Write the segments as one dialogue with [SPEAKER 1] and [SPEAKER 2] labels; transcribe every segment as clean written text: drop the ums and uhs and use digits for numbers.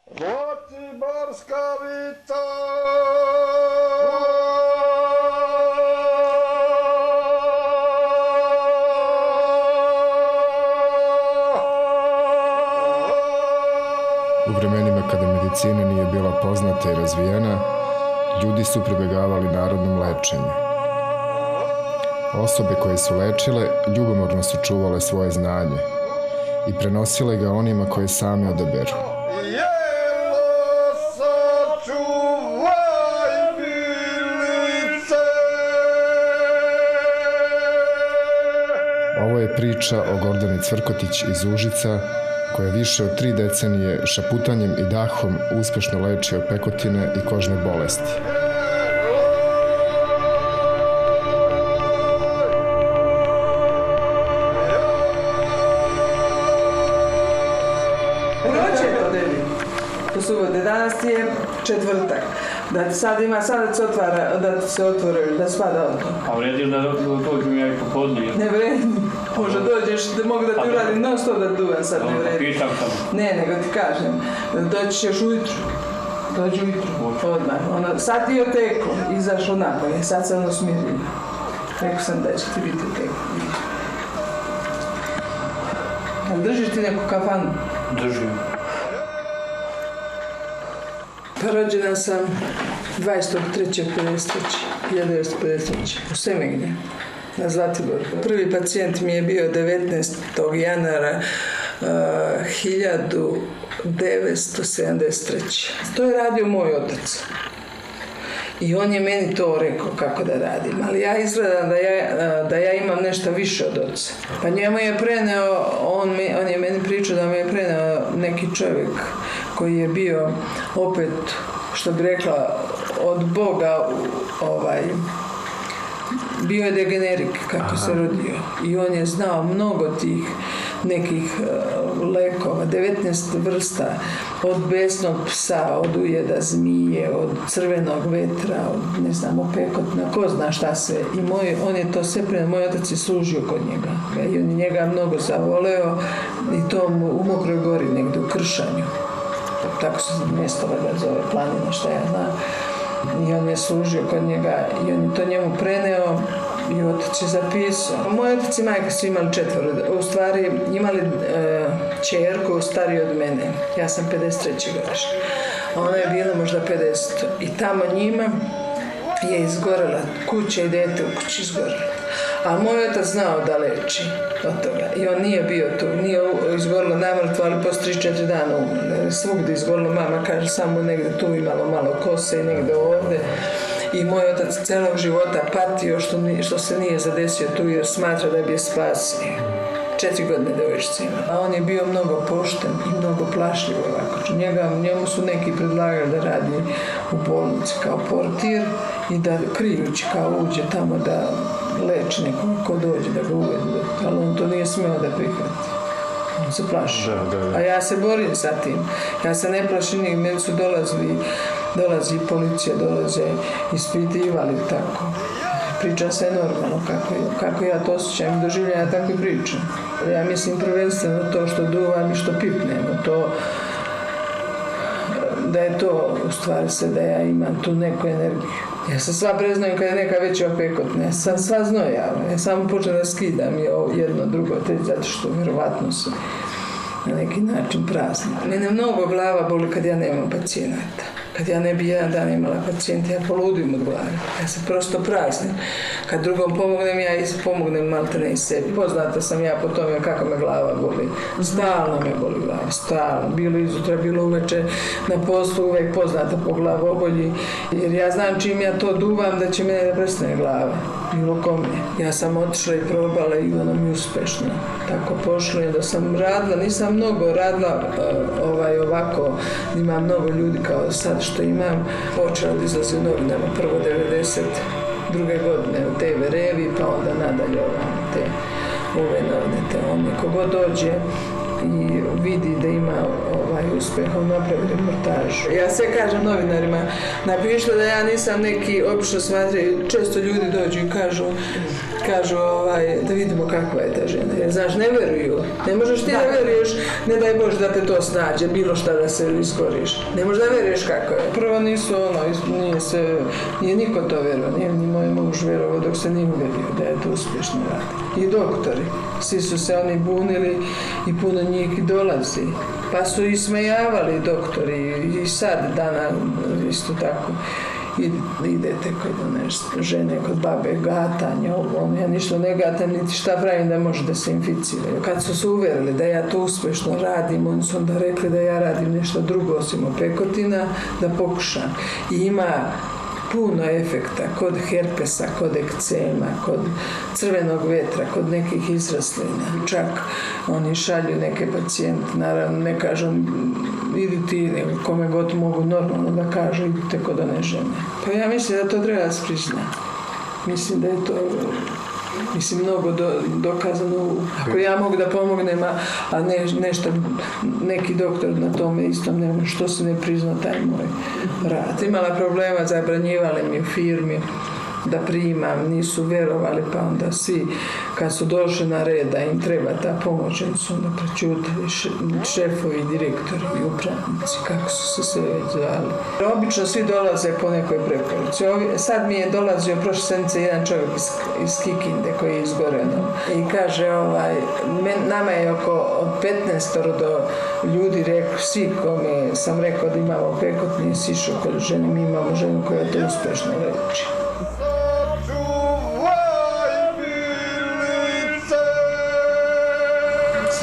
[SPEAKER 1] Zlatiborskavica!
[SPEAKER 2] U vremenima kada medicina nije bila poznata i razvijena, ljudi su pribegavali narodnom lečenju. Osobe koje su lečile ljubomorno su čuvale svoje znanje i prenosile ga onima koje sami odaberu. Ovo je priča o Gordani Cvrkotić iz Užica, koja više od 3 decenije šaputanjem i dahom uspešno leči opekotine i kožne bolesti.
[SPEAKER 3] To subote, danas je četvrtak. Da sad ima, sada se otvara, da se otvore, da spada odmah.
[SPEAKER 4] A vredi da dođem ja i popodne?
[SPEAKER 3] Ne vredi. Možda dođeš, da mogu da ti uradim non stop da duvan, sad ne vredi.
[SPEAKER 4] Pitam samo.
[SPEAKER 3] Ne, nego ti kažem, doći ćeš ujutru. Dođi ujutru, odmah. Sad ti je oteklo, izašlo napolje, sad se ono smirio. Rekao sam da će ti biti oteklo. Držiš ti neku kafanu?
[SPEAKER 4] Držim.
[SPEAKER 3] Rođena sam 23.53. u Semegnje, na Zlatiboru. Prvi pacijent mi je bio 19. januara 1973. To je radio moj otac. I on je meni to rekao kako da radim, ali ja izgledam da ja imam nešto više od oca. Pa njemu je preneo, on je meni pričao da me je preneo neki čovjek koji je bio opet, što bi rekla, od Boga, bio je degenerik kako se rodio. I on je znao mnogo tih nekih lekova, 19 vrsta, od besnog psa, od ujeda zmije, od crvenog vetra, od ne znam, opekotna, ko zna šta sve. I on je to sve preneo, moj otac je služio kod njega. I on je njega mnogo zavoleo i to u Mokroj Gori, negdje u Kršanju. Tako se mjesto da zove, planina, šta ja znam. I on je služio kod njega i on je to njemu preneo i otac je zapisao. Moj otac i majka su imali 4, u stvari imali ćerku stariju od mene. Ja sam 53. godišnja. A ona je bila možda 50. I tamo njima je izgorela kuća i dete u kući izgorela. A moj otac znao da leči od toga. I on nije bio tu, nije izgorilo namrtvo, ali poslije 3-4 dana umrlo. Svugdje izgorilo, mama kaže samo negdje tu imalo malo kose i negdje ovdje. I moj otac celog života patio što se nije zadesio tu jer smatra da bi je spasio. 4 godine devojčice ima. A on je bio mnogo pošten i mnogo plašljiv ovako. Njemu su neki predlagali da radi u bolnici kao portir i da krijući kao uđe tamo da leči nekog ko dođe da ga uvede. Ali on to nije smeo da prihvati. On se plaši. A ja se borim sa tim. Ja se ne plašim, meni su dolazi policija, dolaze ispitivali tako. Priča se normalno kako ja to osjećam i doživljam, ja tako i pričam. Ja mislim prvenstveno to što duvam i što pipnem, da je to u stvari se da ja imam tu neku energiju. Ja se sva preznojim kad je neka već opekotna, ja sam sva znojava, ja samo počnem da skidam jedno, drugo, treće, zato što vjerovatno se na neki način prazni. Mene mnogo glava boli kad ja nemam pacijenata. Kad ja ne bi jedan dan imala pacijenta, ja poludim od glave. Ja se prosto praznim. Kad drugom pomognem, ja pomognem maltene i sebi. Poznata sam ja po tome kako me glava boli. Stalno me boli glava, stalno. Bilo izutra, bilo uveče na poslu, uvek poznata po glavobolji. Jer ja znam čim ja to duvam da će mene da prestane glava. Bilo kome. Ja sam otišla i probala i ono mi uspešno. Tako pošlo je da sam radila, nisam mnogo radila ovako, imam mnogo ljudi kao sad što imam. Počela da izlazi u novinama, prvo 92. godine u TV Revi, pa onda nadalje ove novine, te on kogod dođe i vidi da ima uspehom napraviti reportažu. Ja sve kažem novinarima, napišite da ja nisam neki, obično smatraju, često ljudi dođu i kažu da vidimo kakva je ta žena. Jer znaš, ne veruju. Ne možeš ti da veruješ, ne daj Bože da te to snađe, bilo šta da se iskoriš. Ne možeš da veruješ kako je. Prvo nisu nije niko to verovao, nije ni moj muž verovao dok se nije uverio da je to uspješno radi. I doktori, svi su se oni bunili i puno njih dolazi. Pa su ismejavali doktori i sad dana isto tako. Idete kod žene, kod babe, gatanje, ja ništa ne gatam, niti šta pravim da može da se inficiraju. Kad su se uverili da ja to uspješno radim, oni su onda rekli da ja radim nešto drugo osim opekotina, da pokušam. I ima puno efekta kod herpesa, kod ekcema, kod crvenog vetra, kod nekih izraslina. Čak oni šalju neke pacijente, naravno ne kažu idi ti, kome god mogu normalno da kažu idite kod one žene. Pa ja mislim da to treba sprizna. Mislim da je to mnogo dokazano. Ako ja mogu da pomognem, a nešto, neki doktor na tome istom nema, što se ne prizna taj moj rad. Imala problema, zabranjivali mi u firmi da primam, nisu verovali, pa onda svi kad su došli na red da im treba ta pomoć, oni su onda prečutili šefovi, direktori i upravnici, kako su se sve već zvali. Obično svi dolaze po nekoj preporuci. Sad mi je dolazio prošle sedmice jedan čovjek iz Kikinde koji je izgoreno i kaže nama je od 15 do ljudi rekli, svi kome sam rekao da imamo pekot, nisi išao kod žene, mi imamo ženu koja to uspješno leči.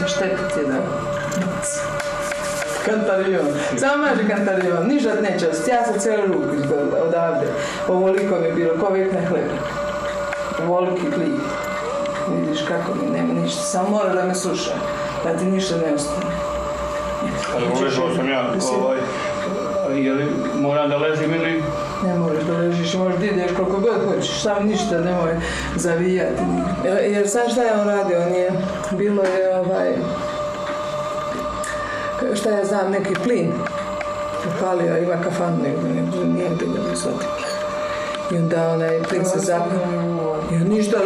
[SPEAKER 3] Štetiti je da kantarion. Samo maže kantarion, ništa neće ostati. Ja sam cijelu ruku izgledala odavde. Ovoliko mi je bilo, ko vijek na hleba. Ovoliki klip. Vidiš kako mi nema ništa. Samo mora da me sluša, da ti ništa ne ostane.
[SPEAKER 4] Ali uvežao sam ja, je li moram da ležim ili?
[SPEAKER 3] Ne moraš da ležiš, možeš da ideš koliko god hoćeš, samo ništa nemoj zavijati. Jer znaš šta je on radio? Bilo je šta ja znam, neki plin. Upalio, ima kafanu, nije da ga shvatim. I onda onaj plin se zapao. I on ništa,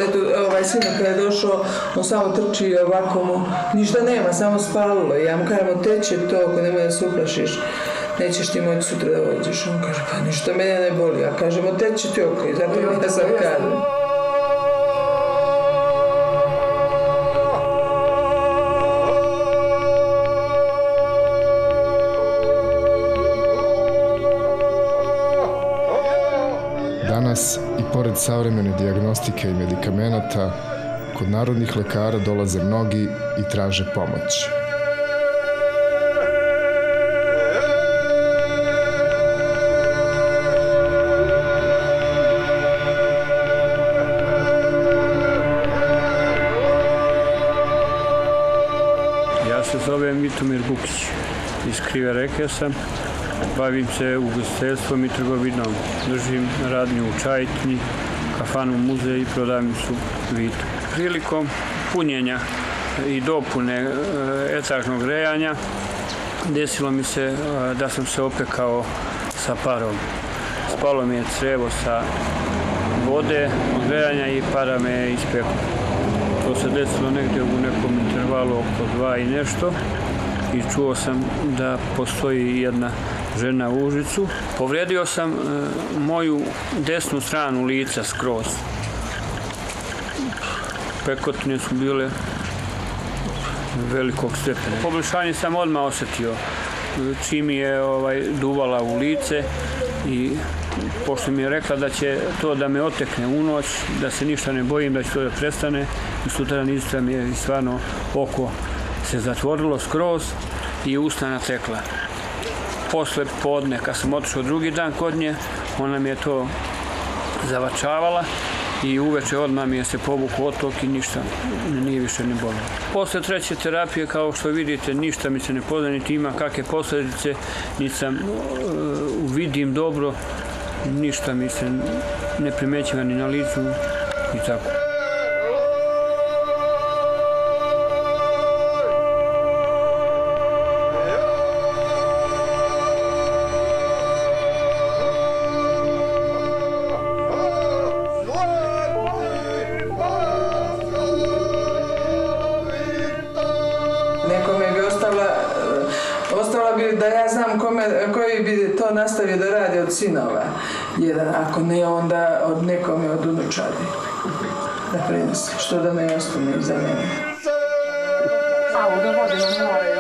[SPEAKER 3] ali sinak kada je došao, on samo trči ovako mu, ništa nema, samo spalilo. I ja mu kažem, teče to, ako nemoj da se uplašiš. Nećeš ti moći sutra da vođeš. On kaže, pa ništa mene ne boli. Ja kažem, teče ti oko i zato mi da sam kažem.
[SPEAKER 2] Danas, i pored savremene dijagnostike i medikamenata, kod narodnih lekara dolaze mnogi i traže pomoć.
[SPEAKER 4] Zovem Vitomir Bukić, iz Krive Reke sam, bavim se ugostiteljstvom i trgovinom, držim radnju u Čajetini, kafanu Muzej i prodavnicu Vitu. Prilikom punjenja i dopune etažnog grejanja desilo mi se da sam se opekao sa parom. Spalo mi je crevo sa vode od grejanja i para me je ispeklo. To se desilo negdje u nekom intervalu oko 2 i nešto i čuo sam da postoji jedna žena u Užicu. Povrijedio sam moju desnu stranu lica skroz. Pekotine su bile velikog stepena. Poboljšanje sam odmah osjetio čim mi je duvala u lice i pošto mi je rekla da će to da me otekne u noć, da se ništa ne bojim, da će to da prestane i sutradan izutra mi je stvarno oko se zatvorilo skroz i usta natekla. Posle podne, kad sam otišao drugi dan kod nje, ona mi je to zavačavala i uveče odmah mi je se povukao otok i ništa nije više ne bolilo. Posle treće terapije, kao što vidite, ništa mi se ne poznaje, niti ima kakve posljedice, niti sam vidim dobro, ništa mi se ne primećiva ni na licu i tako.
[SPEAKER 3] Ostalo bi da ja znam koji bi to nastavio da radi od sinova. Jedan, ako ne, onda od nekome od unučadi. Da prenesi, što da ne ostane iza mene.
[SPEAKER 1] A, u dogodinu more,